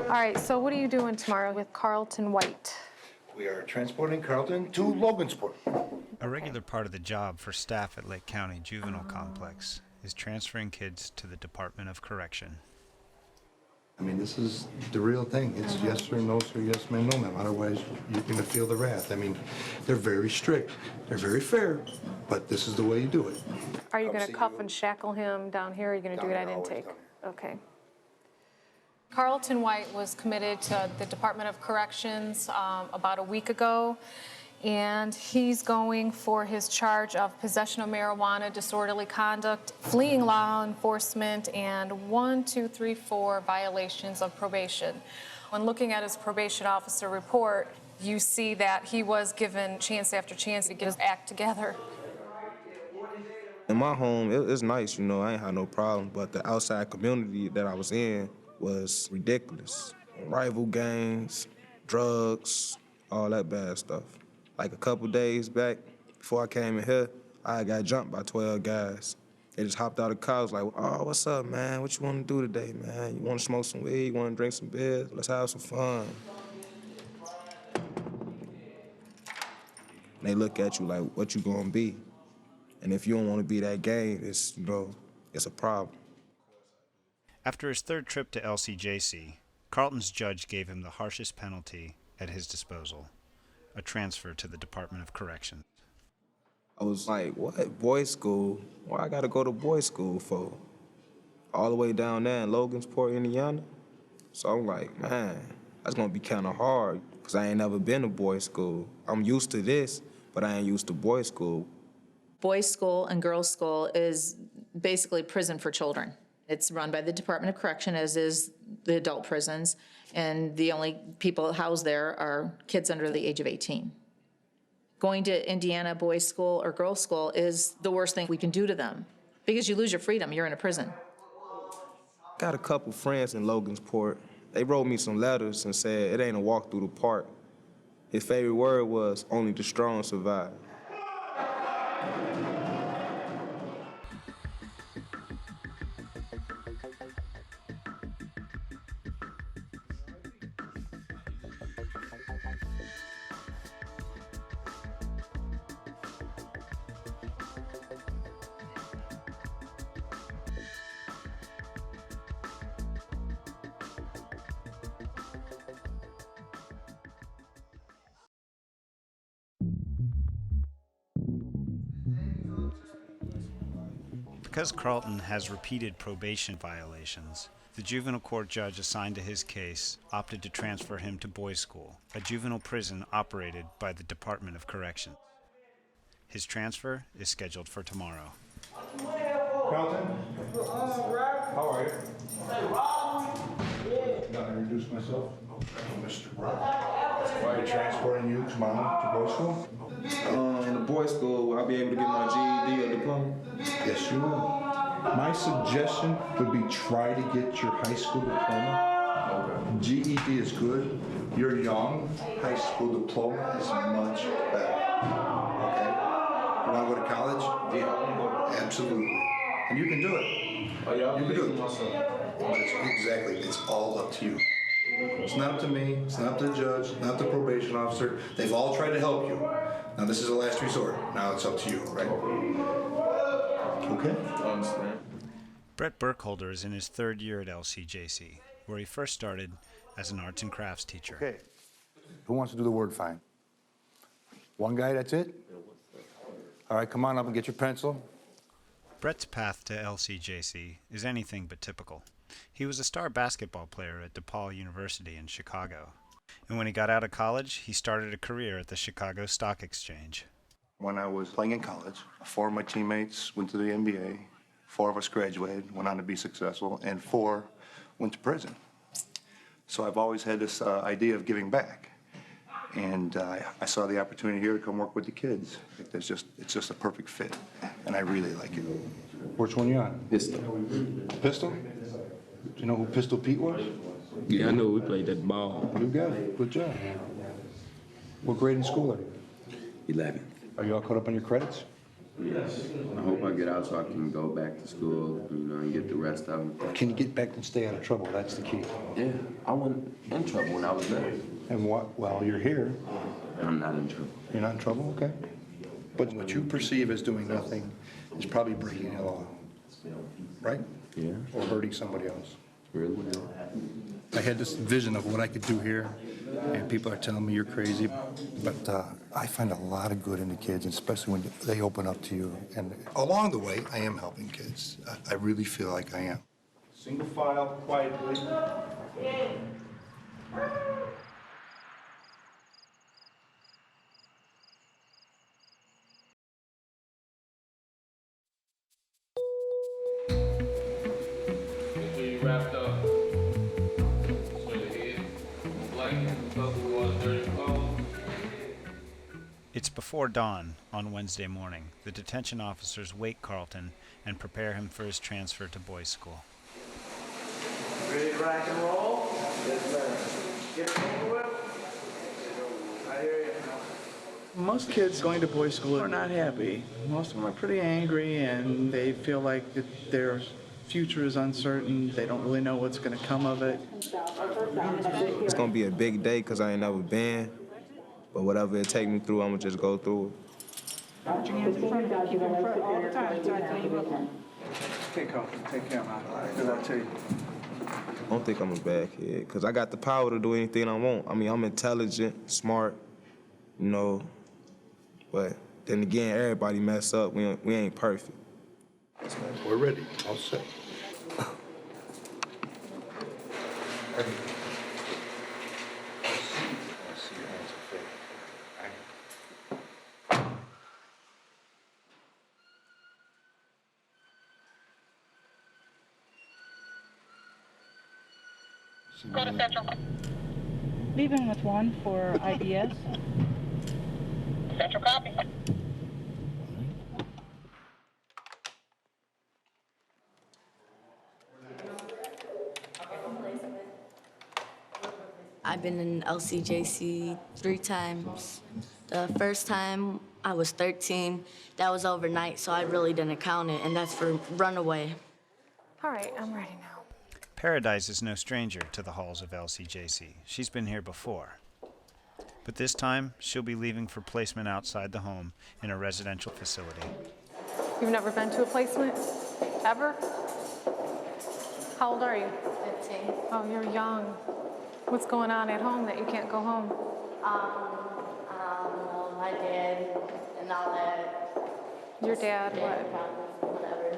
All right, so what are you doing tomorrow with Carlton White? We are transporting Carlton to Logansport. A regular part of the job for staff at Lake County Juvenile Complex is transferring kids to the Department of Correction. I mean, this is the real thing. It's yes sir, no sir, yes ma'am, no ma'am. Otherwise, you're going to feel the wrath. I mean, they're very strict. They're very fair, but this is the way you do it. Are you going to cuff and shackle him down here, or are you going to do it at intake? Okay. Carlton White was committed to the Department of Corrections about a week ago, and he's going for his charge of possession of marijuana, disorderly conduct, fleeing law enforcement, and 4 violations of probation. When looking at his probation officer report, you see that he was given chance after chance to get his act together. In my home, it's nice, you know, I ain't had no problem, but the outside community that I was in was ridiculous. Rival gangs, drugs, all that bad stuff. Like a couple days back, before I came in here, I got jumped by 12 guys. They just hopped out of the car, was like, oh, what's up, man? What you want to do today, man? You want to smoke some weed? You want to drink some beers? Let's have some fun. And they look at you like, what you gonna be? And if you don't want to be that gang, it's, you know, it's a problem. After his third trip to LCJC, Carlton's judge gave him the harshest penalty at his disposal, a transfer to the Department of Corrections. I was like, what, boys' school? What I gotta go to boys' school for? All the way down there in Logansport, Indiana? So I'm like, man, that's gonna be kinda hard, because I ain't never been to boys' school. I'm used to this, but I ain't used to boys' school. Boys' school and girls' school is basically prison for children. It's run by the Department of Correction, as is the adult prisons, and the only people housed there are kids under the age of 18. Going to Indiana boys' school or girls' school is the worst thing we can do to them, because you lose your freedom, you're in a prison. Got a couple friends in Logansport. They wrote me some letters and said it ain't a walk through the park. His favorite word was, only the strong survive. Because Carlton has repeated probation violations, the juvenile court judge assigned to his case opted to transfer him to boys' school, a juvenile prison operated by the Department of Corrections. His transfer is scheduled for tomorrow. Carlton? How are you? Got to introduce myself. I'm Mr. Brown. Why are you transporting you tomorrow to boys' school? In the boys' school, will I be able to get my GED or diploma? Yes, you will. My suggestion would be try to get your high school diploma. Okay. GED is good. You're young. High school diploma is much better. Okay? You want to go to college? Yeah, I want to go. Absolutely. And you can do it. Oh, yeah, you can do it. Myself. But exactly. It's all up to you. It's not up to me. It's not up to the judge. Not the probation officer. They've all tried to help you. Now this is a last resort. Now it's up to you, right? Okay? I understand. Brett Burkholder is in his third year at LCJC, where he first started as an arts and crafts teacher. Okay. Who wants to do the word find? One guy, that's it? All right, come on up and get your pencil. Brett's path to LCJC is anything but typical. He was a star basketball player at DePaul University in Chicago. And when he got out of college, he started a career at the Chicago Stock Exchange. When I was playing in college, 4 of my teammates went to the NBA, 4 of us graduated, went on to be successful, and 4 went to prison. So I've always had this idea of giving back. And I saw the opportunity here to come work with the kids. I think it's just a perfect fit, and I really like it. Which one you on? Pistol. Pistol? Do you know who Pistol Pete was? Yeah, I know we played that ball. You got it. Good job. What grade in school are you? 11. Are you all caught up on your credits? Yes. I hope I get out so I can go back to school, and get the rest of them. Can you get back and stay out of trouble? That's the key. Yeah, I wasn't in trouble when I was there. And what? Well, you're here. I'm not in trouble. You're not in trouble? Okay. But what you perceive as doing nothing is probably breaking the law, right? Yeah. Or hurting somebody else. Really? I had this vision of what I could do here, and people are telling me you're crazy. But I find a lot of good in the kids, especially when they open up to you. And along the way, I am helping kids. I really feel like I am. Single file, quietly. Wrapped up. So your head, blanket, bubble water, dirty clothes. It's before dawn on Wednesday morning. The detention officers wake Carlton and prepare him for his transfer to boys' school. Ready to rock and roll? Yes, sir. Get it over with? I hear you. Most kids going to boys' school are not happy. Most of them are pretty angry, and they feel like that their future is uncertain. They don't really know what's going to come of it. It's gonna be a big day because I ain't never been. But whatever it take me through, I'm gonna just go through it. Put your hands in front, keep them in front all the time until I tell you look. Take care of my because I tell you. I don't think I'm a bad kid because I got the power to do anything I want. I mean, I'm intelligent, smart, you know. But then again, everybody mess up. We ain't perfect. We're ready. All set. Go to Central. Leaving with one for IBS. Central copy. I've been in LCJC 3 times. The first time I was 13. That was overnight, so I really didn't count it, and that's for runaway. All right, I'm ready now. Paradise is no stranger to the halls of LCJC. She's been here before. But this time, she'll be leaving for placement outside the home in a residential facility. You've never been to a placement? Ever? How old are you? 15. Oh, you're young. What's going on at home that you can't go home? My dad and all that. Your dad, what? Whatever.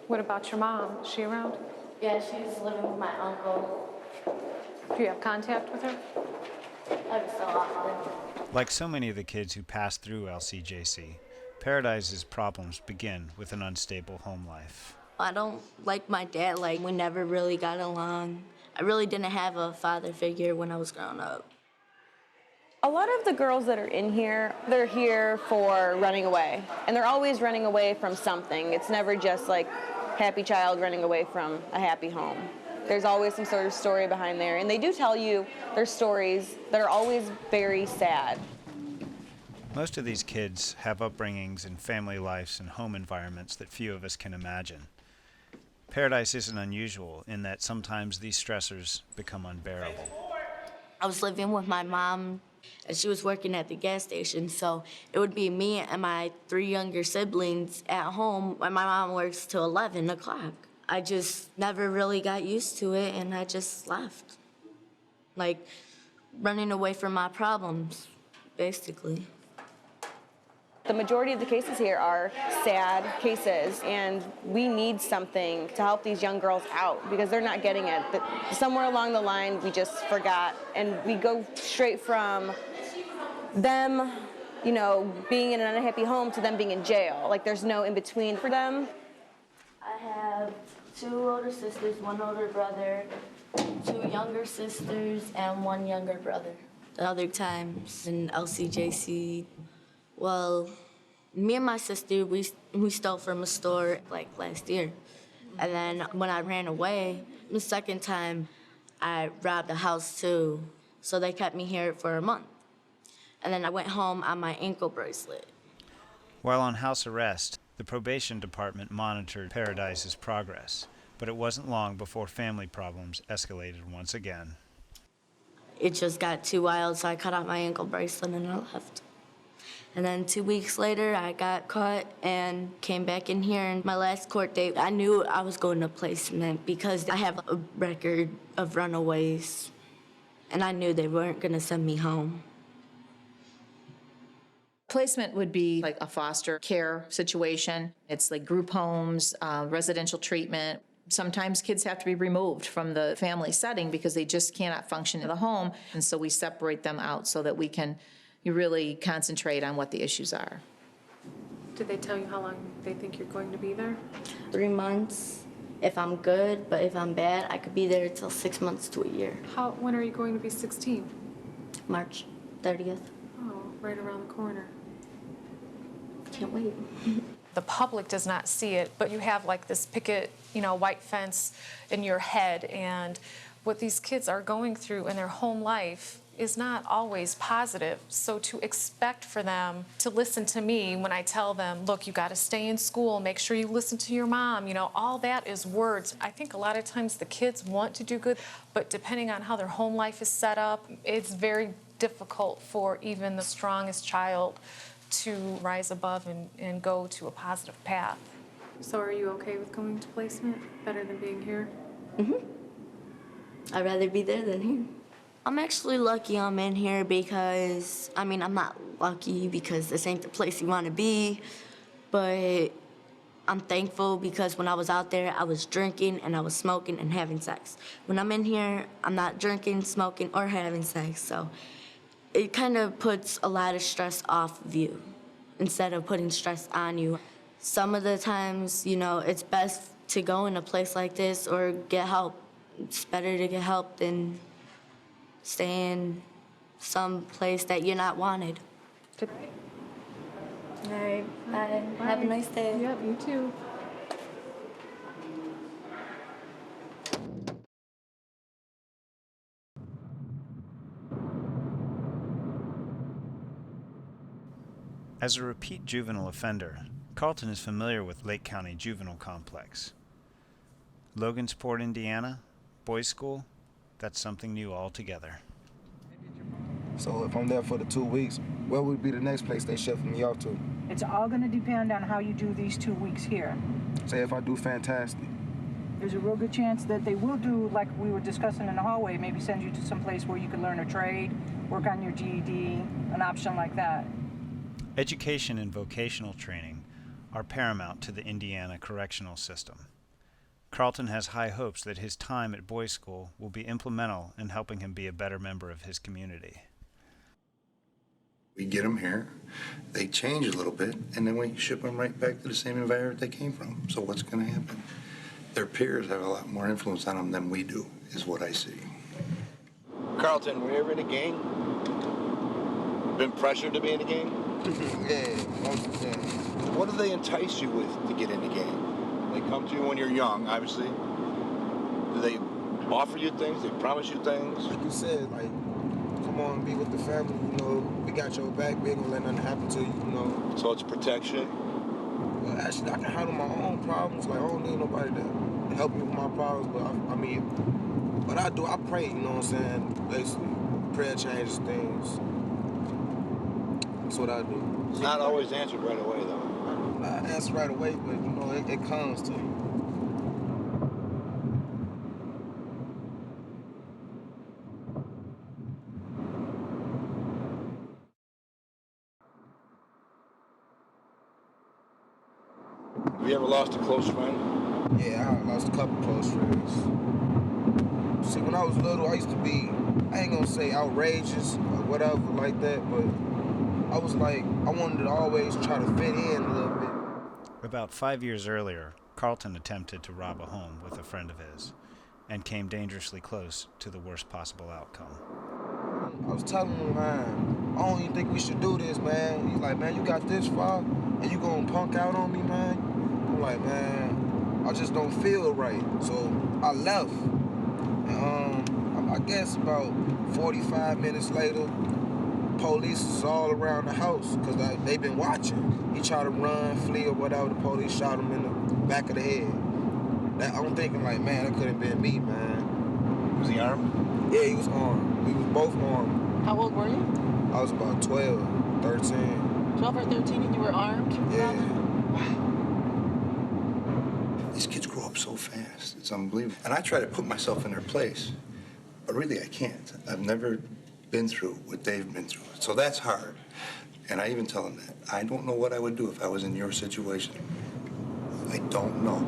What about your mom? Is she around? Yeah, she's living with my uncle. Do you have contact with her? Every so often. Like so many of the kids who pass through LCJC, Paradise's problems begin with an unstable home life. I don't like my dad. Like, we never really got along. I really didn't have a father figure when I was growing up. A lot of the girls that are in here, they're here for running away. And they're always running away from something. It's never just like happy child running away from a happy home. There's always some sort of story behind there. And they do tell you their stories that are always very sad. Most of these kids have upbringings and family lives and home environments that few of us can imagine. Paradise isn't unusual in that sometimes these stressors become unbearable. I was living with my mom, and she was working at the gas station, so it would be me and my 3 younger siblings at home when my mom works till 11 o'clock. I just never really got used to it, and I just left. Like, running away from my problems, basically. The majority of the cases here are sad cases, and we need something to help these young girls out because they're not getting it. But somewhere along the line, we just forgot, and we go straight from them, you know, being in an unhappy home to them being in jail. Like, there's no in-between for them. I have 2 older sisters, 1 older brother, 2 younger sisters, and 1 younger brother. The other times in LCJC, well, me and my sister, we stole from a store like last year. And then when I ran away, the second time, I robbed a house too. So they kept me here for a month. And then I went home on my ankle bracelet. While on house arrest, the probation department monitored Paradise's progress, but it wasn't long before family problems escalated once again. It just got too wild, so I cut off my ankle bracelet and I left. And then 2 weeks later, I got caught and came back in here. And my last court date, I knew I was going to placement because I have a record of runaways. And I knew they weren't going to send me home. Placement would be like a foster care situation. It's like group homes, residential treatment. Sometimes kids have to be removed from the family setting because they just cannot function in the home. And so we separate them out so that we can really concentrate on what the issues are. Did they tell you how long they think you're going to be there? 3 months if I'm good, but if I'm bad, I could be there till 6 months to a year. When are you going to be 16? March 30th. Oh, right around the corner. Can't wait. The public does not see it, but you have like this picket, white fence in your head, and what these kids are going through in their home life is not always positive. So to expect for them to listen to me when I tell them, look, you got to stay in school, make sure you listen to your mom, all that is words. I think a lot of times the kids want to do good, but depending on how their home life is set up, it's very difficult for even the strongest child to rise above and go to a positive path. So are you okay with going to placement? Better than being here? Mm-hmm. I'd rather be there than here. I'm actually lucky I'm in here because, I'm not lucky because this ain't the place you want to be, but I'm thankful because when I was out there, I was drinking and I was smoking and having sex. When I'm in here, I'm not drinking, smoking, or having sex, so it kind of puts a lot of stress off of you instead of putting stress on you. Some of the times, it's best to go in a place like this or get help. It's better to get help than stay in some place that you're not wanted. All right, bye. Have a nice day. Yep, you too. As a repeat juvenile offender, Carlton is familiar with Lake County Juvenile Complex. Logansport, Indiana, boys' school, that's something new altogether. So if I'm there for the 2 weeks, where would be the next place they shift me off to? It's all going to depend on how you do these 2 weeks here. Say if I do fantastic. There's a real good chance that they will do, like we were discussing in the hallway, maybe send you to some place where you can learn a trade, work on your GED, an option like that. Education and vocational training are paramount to the Indiana correctional system. Carlton has high hopes that his time at boys' school will be implemental in helping him be a better member of his community. We get them here, they change a little bit, and then we ship them right back to the same environment they came from. So what's going to happen? Their peers have a lot more influence on them than we do, is what I see. Carlton, were you ever in a gang? Been pressured to be in a gang? Yeah, most of the time. What do they entice you with to get in the gang? They come to you when you're young, obviously. Do they offer you things? They promise you things? Like you said, come on, be with the family, we got your back, we ain't gonna let nothing happen to you, So it's protection? Well, actually, I can handle my own problems. I don't need nobody to help me with my problems, but what I do, I pray, you know what I'm saying? Basically, prayer changes things. That's what I do. It's not always answered right away, though. I answer right away, but, it comes to me. Have you ever lost a close friend? Yeah, I lost a couple close friends. See, when I was little, I used to be, I ain't gonna say outrageous or whatever like that, but I was I wanted to always try to fit in a little bit. About 5 years earlier, Carlton attempted to rob a home with a friend of his and came dangerously close to the worst possible outcome. I was telling him, man, I don't even think we should do this, man. He's like, man, you got this far, and you gonna punk out on me, man? I'm like, man, I just don't feel right. So I left. And I guess about 45 minutes later, police is all around the house because they've been watching. He tried to run, flee, or whatever. The police shot him in the back of the head. I'm thinking like, man, that could have been me, man. Was he armed? Yeah, he was armed. We was both armed. How old were you? I was about 12, 13. 12 or 13 and you were armed? Yeah. These kids grow up so fast. It's unbelievable. And I try to put myself in their place, but really I can't. I've never been through what they've been through. So that's hard. And I even tell them that. I don't know what I would do if I was in your situation. I don't know.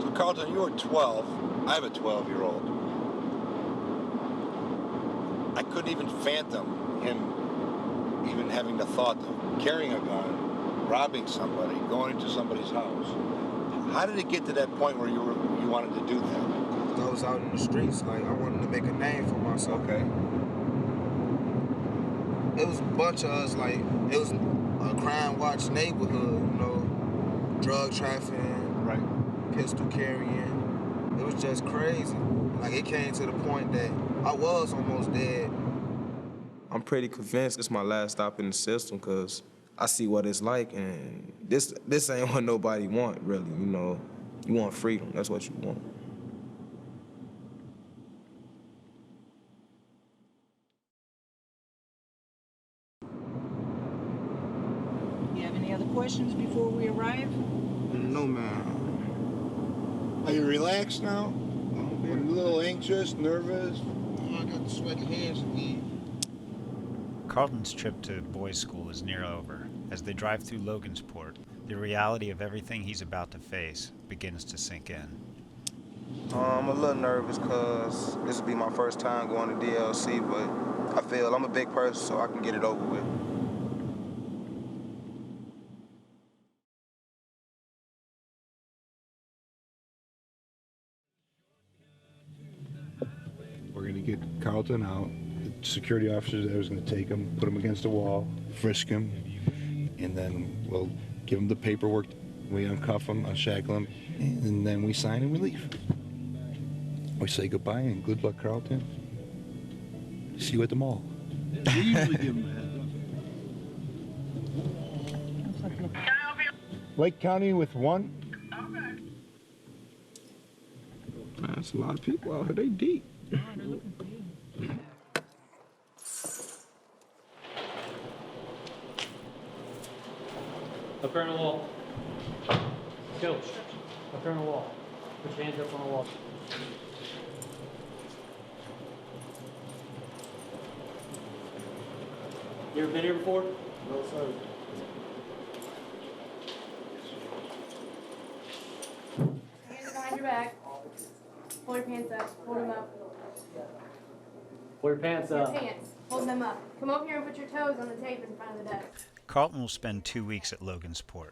So, Carlton, you were 12. I have a 12-year-old. I couldn't even fathom him even having the thought of carrying a gun, robbing somebody, going into somebody's house. How did it get to that point where you wanted to do that? I was out in the streets, like I wanted to make a name for myself. Okay. It was a bunch of us, like, it was a crime watch neighborhood, you know, drug trafficking, right, pistol carrying. It was just crazy. Like, it came to the point that I was almost dead. I'm pretty convinced it's my last stop in the system because I see what it's like, and this ain't what nobody want, really, you know. You want freedom, that's what you want. You have any other questions before we arrive? No, ma'am. Are you relaxed now? A little anxious, nervous? I got the sweaty hands again. Carlton's trip to boys' school is near over. As they drive through Logansport, the reality of everything he's about to face begins to sink in. I'm a little nervous because this will be my first time going to DLC, but I feel I'm a big person, so I can get it over with. We're going to get Carlton out. The security officer there is going to take him, put him against a wall, frisk him, and then we'll give him the paperwork. We uncuff him, unshackle him, and then we sign and we leave. We say goodbye and good luck, Carlton. See you at the mall. We usually give him a heads up. Lake County with one? Man, that's a lot of people out here. They deep. Up there on the wall. Go. Up there on the wall. Put your hands up on the wall. You ever been here before? No, sir. Hands behind your back. Pull your pants up. Hold them up. Pull your pants Your up. pants. Hold them up. Come over here and put your toes on the tape in front of the desk. Carlton will spend 2 weeks at Logansport.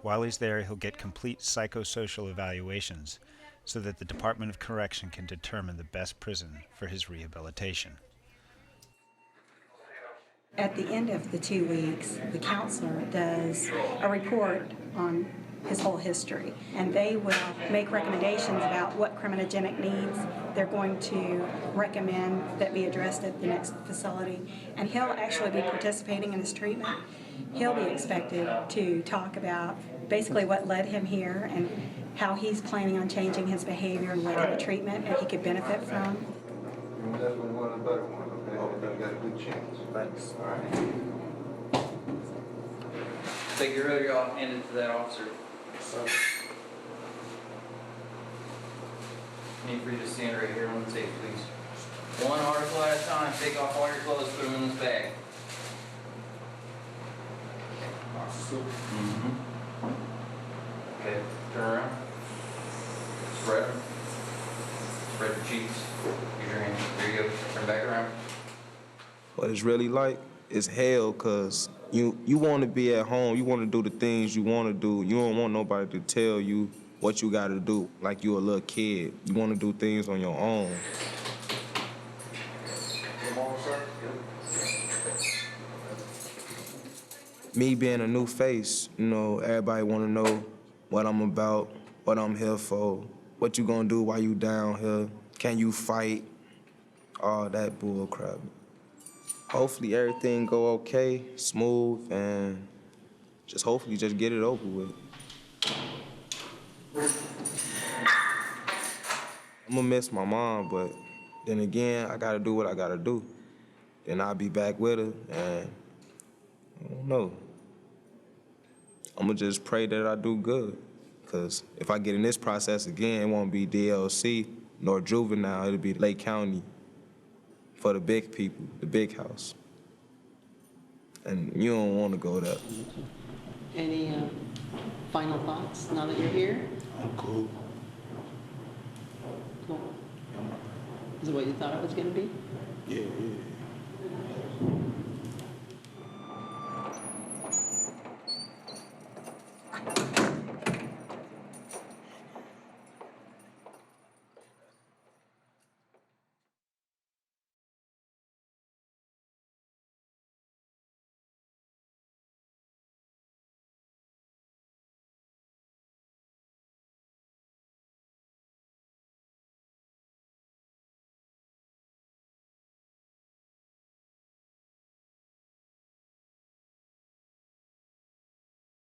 While he's there, he'll get complete psychosocial evaluations so that the Department of Correction can determine the best prison for his rehabilitation. At the end of the 2 weeks, the counselor does a report on his whole history, and they will make recommendations about what criminogenic needs they're going to recommend that be addressed at the next facility. And he'll actually be participating in his treatment. He'll be expected to talk about basically what led him here and how he's planning on changing his behavior and what kind of treatment that he could benefit from. You're definitely one of the better ones, okay? You got a good chance. Thanks. All right. Take your hoodie off, hand it to that officer. Need for you to stand right here on the tape, please. One article at a time. Take off all your clothes, put them in this bag. Mm-hmm. Okay, turn around. Spread them. Spread your cheeks. Use your hands. There you go. Turn back around. What it's really like is hell, because You want to be at home. You want to do the things you want to do. You don't want nobody to tell you what you got to do like you a little kid. You want to do things on your own. Me being a new face, you know, everybody want to know what I'm about, what I'm here for, what you gonna do while you down here, can you fight, all that bull crap. Hopefully everything go okay, smooth, and hopefully just get it over with. I'm gonna miss my mom, but then again, I gotta do what I gotta do. Then I'll be back with her, and I don't know. I'm gonna just pray that I do good. Because if I get in this process again, it won't be DLC nor juvenile, it'll be Lake County for the big people, the big house. And you don't want to go there. Any final thoughts now that you're here? I'm cool. Cool. Is it what you thought it was going to be? Yeah.